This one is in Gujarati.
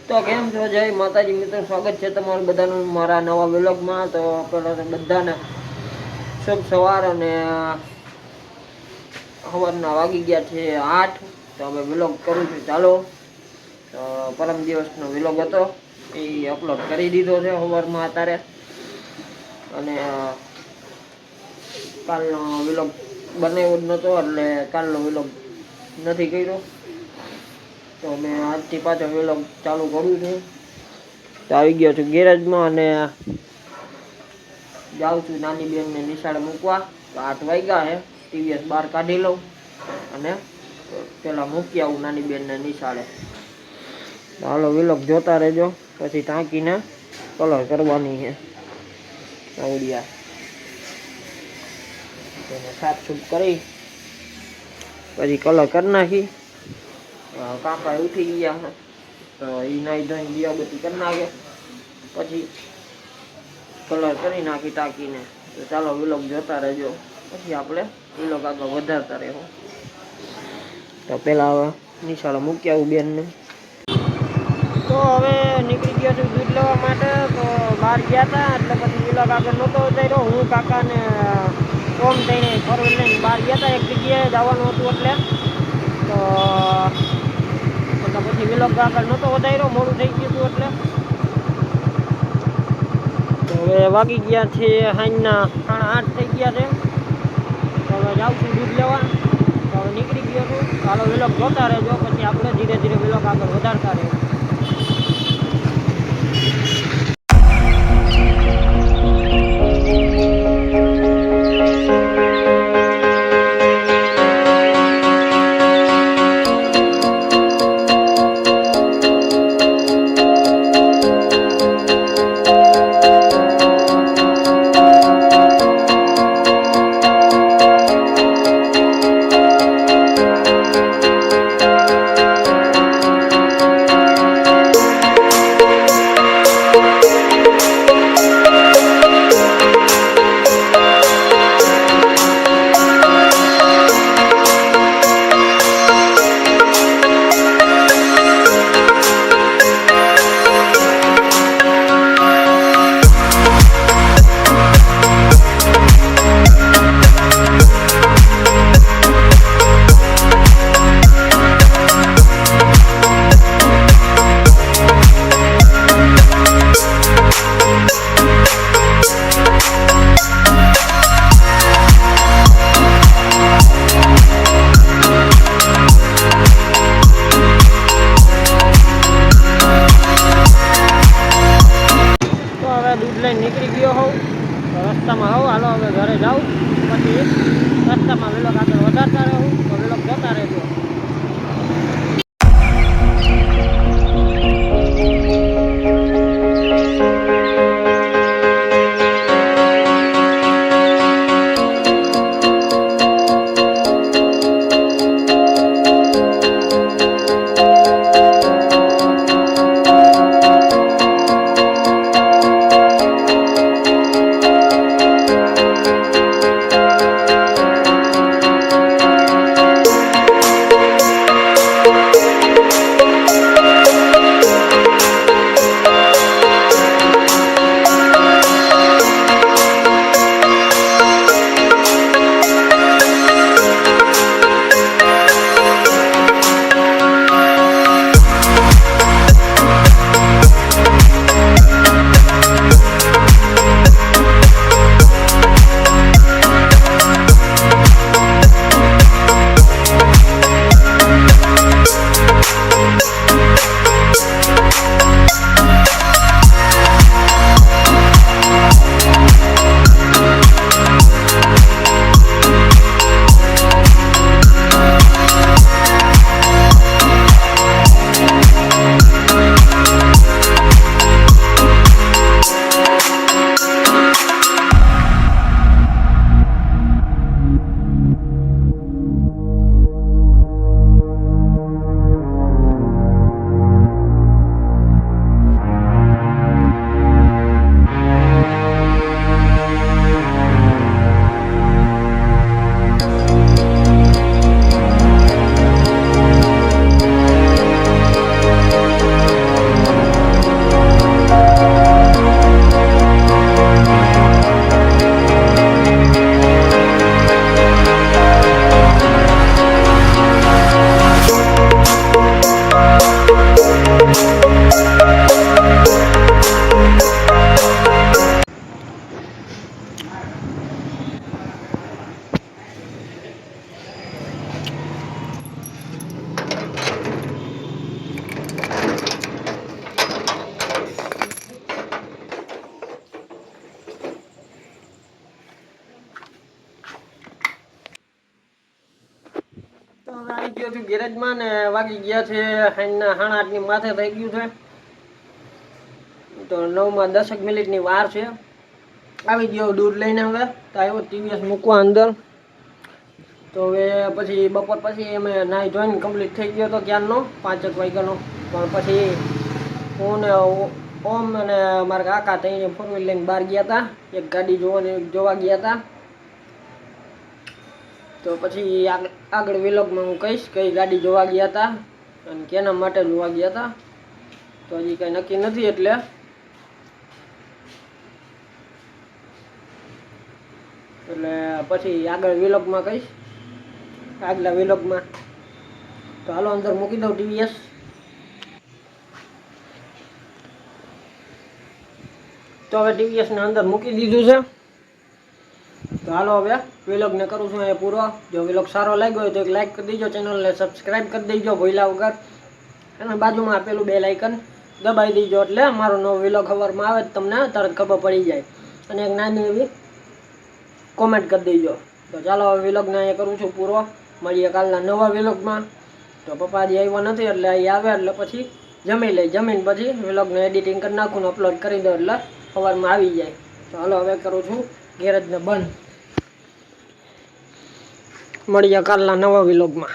તો કેમ છો? જય માતાજી મિત્રો, સ્વાગત છે તમારું બધાનું મારા નવા વ્લોગમાં। તો પહેલા તો બધાને શુભ સવાર અને સવારના વાગી ગયા છે 8। તો હવે વ્લોગ કરું છું ચાલો। તો પરમ દિવસનો વ્લોગ હતો એ અપલોડ કરી દીધો છે સવારમાં અત્યારે। અને કાલનો વ્લોગ બનાવ્યો જ નહોતો એટલે કાલનો વ્લોગ નથી કર્યો। તો મેં આજથી પાછો વ્લોગ ચાલુ કરું છું। તો આવી ગયો છું ગેરેજમાં અને જાઉં છું નાની બેનને નિશાળે મૂકવા। તો 8 વાગ્યા છે, ટીવીએસ બહાર કાઢી લઉં અને પેલા મૂકી આવું નાની બેનને નિશાળે। હાલો વ્લોગ જોતા રહેજો, પછી ટાંકીને કલર કરવાની છે આવડિયા તેને સાફ સૂફ કરી પછી કલર કરી નાખી। કાકા ઉઠી ગયા છે તો એ નાઈ ધોઈને દીવાબત્તી કરી નાખે પછી કલર કરી નાખી ટાંકીને। તો ચાલો વ્લોગ જોતા રહેજો, પછી આપણે વ્લોગ આગળ વધારતા રહેવું। તો પેલા હવે નિશાળે મૂકી આવું બેનને। તો હવે નીકળી ગયો છું દૂધ લેવા માટે। તો બહાર ગયા હતા એટલે પછી વ્લોગ આગળ નહોતો ઉતાર્યો। હું કાકાને ઓમ થઈને ફોર વ્હીલ લઈને બહાર ગયા હતા, એક જગ્યાએ જવાનું હતું એટલે પછી વ્લોગ આગળ નહોતો વધાર્યો, મોડું થઈ ગયું હતું એટલે। તો હવે વાગી ગયા છે સાંજના 8:30 થઈ ગયા છે। તો હવે જાઉં છું દૂધ લેવા। તો હવે નીકળી ગયો છું, હાલો વ્લોગ જોતા રહેજો, પછી આપણે ધીરે ધીરે વ્લોગ આગળ વધારતા રહેવું। છું ગેરેજમાં ને વાગી ગયા છે સાંજના 8:30 માથે થઈ ગયું છે, તો 9 માં 10 મિનિટની વાર છે. આવી ગયો દૂધ લઈને, હવે તો આવ્યો ટીવીએસ મૂકવા અંદર. તો હવે પછી બપોર પછી અમે નાહી ધોઈને કમ્પ્લીટ થઈ ગયો હતો ક્યારનો 5 વાગ્યાનો. પણ પછી હું ને ઓમ અને મારા કાકા થઈને 4 વ્હીલ લઈને બહાર ગયા હતા, એક ગાડી જોવા ગયા હતા. તો પછી આગળ વિલોગમાં હું કહીશ કઈ ગાડી જોવા ગયા હતા અને કેના માટે જોવા ગયા હતા. તો હજી કંઈ નક્કી નથી, એટલે પછી આગળ વિલોગમાં કહીશ, આગલા વિલોગમાં. તો હાલો અંદર મૂકી દઉં ટીવીએસ. તો હવે ટીવીએસને અંદર મૂકી દીધું છે. તો હાલો હવે વિલોગને કરું છું અહીંયા પૂરો. જો વિલોગ સારો લાગ્યો હોય તો એક લાઈક કરી દેજો, ચેનલને સબસ્ક્રાઈબ કરી દેજો ભૂલ્યા વગર, અને બાજુમાં આપેલું બેલ આઇકન દબાવી દેજો, એટલે મારો નવો વિલોગ ખબરમાં આવે તમને તરત ખબર પડી જાય. અને એક નાની એવી કોમેન્ટ કરી દેજો. તો ચાલો હવે વિલોગને અહીંયા કરું છું પૂરો. મળીએ કાલના નવા વિલોગમાં. તો પપ્પા હજી આવ્યા નથી, એટલે અહીં આવે એટલે પછી જમી લઈ, જમીન પછી વિલોગને એડિટિંગ કરી નાખું ને અપલોડ કરી દો, એટલે સવારમાં આવી જાય. તો હાલો હવે કરું છું ગેરેજને બંધ. મળીએ કાલના નવા વિલોગમાં.